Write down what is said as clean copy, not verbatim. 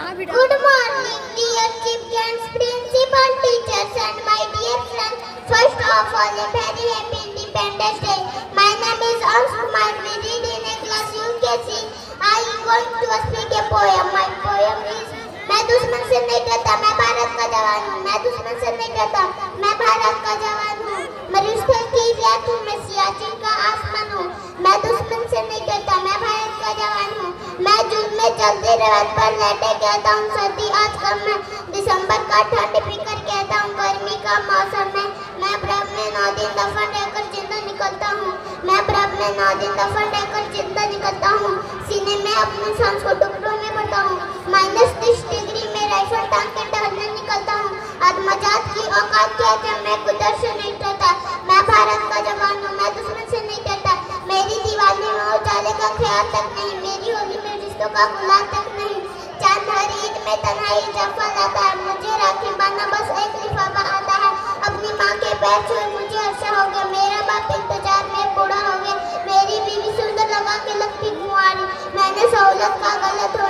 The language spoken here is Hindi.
Good morning, dear chief guests, principal, teachers, and my dear friends. First of all, a very happy Independence Day. My name is Ansh Kumar. We read in a class UKG. I am going to speak a poem. My poem is मैं दुश्मन से नहीं डरता, मैं भारत का जवान हूँ। मैं दुश्मन से नहीं डरता, मैं भारत का जवान हूँ। मरुस्थल की रेत हूँ, मैं सियाचिन का आसमान हूँ। मैं दुश्मन से नहीं डरता, मैं भारत का जवान हूँ। मैं जून में चलती रेत पर लेटे कहता हूँ सर्दी आज कम है। दिसंबर का ठंड पीकर कहता हूँ गर्मी का मौसम है। मैं ब्रह्म में 9 दिन दफन रहकर जिंदा निकलता हूँ। मैं ब्रह्म में 9 दिन दफन रहकर जिंदा निकलता हूँ। सीने में अपने सांस को टुकड़ों में भरता हूँ। -30 डिग्री में राइफल टांग के टहलने निकलता हूँ। आत्मजात की औकात क्या है, मैं कुदरत से नहीं डरता। मैं भारत का जवान हूँ, मैं दुश्मन से नहीं डरता। मेरी दिवाली में उजाले का ख्याल तक नहीं, मेरी होली में रिश्तों का गुलाब तक नहीं। चांद हर ईद में तन्हाई जफा लाता है, मुझे राखी बांधना बस एक लिफाफा आता है। अपनी माँ के पैर छुए मुझे अच्छा हो गया, मेरा बाप इंतजार में बूढ़ा हो गया। मेरी बीवी सुंदर लगा के लगती कुंवारी, मैंने सहूलत का गलत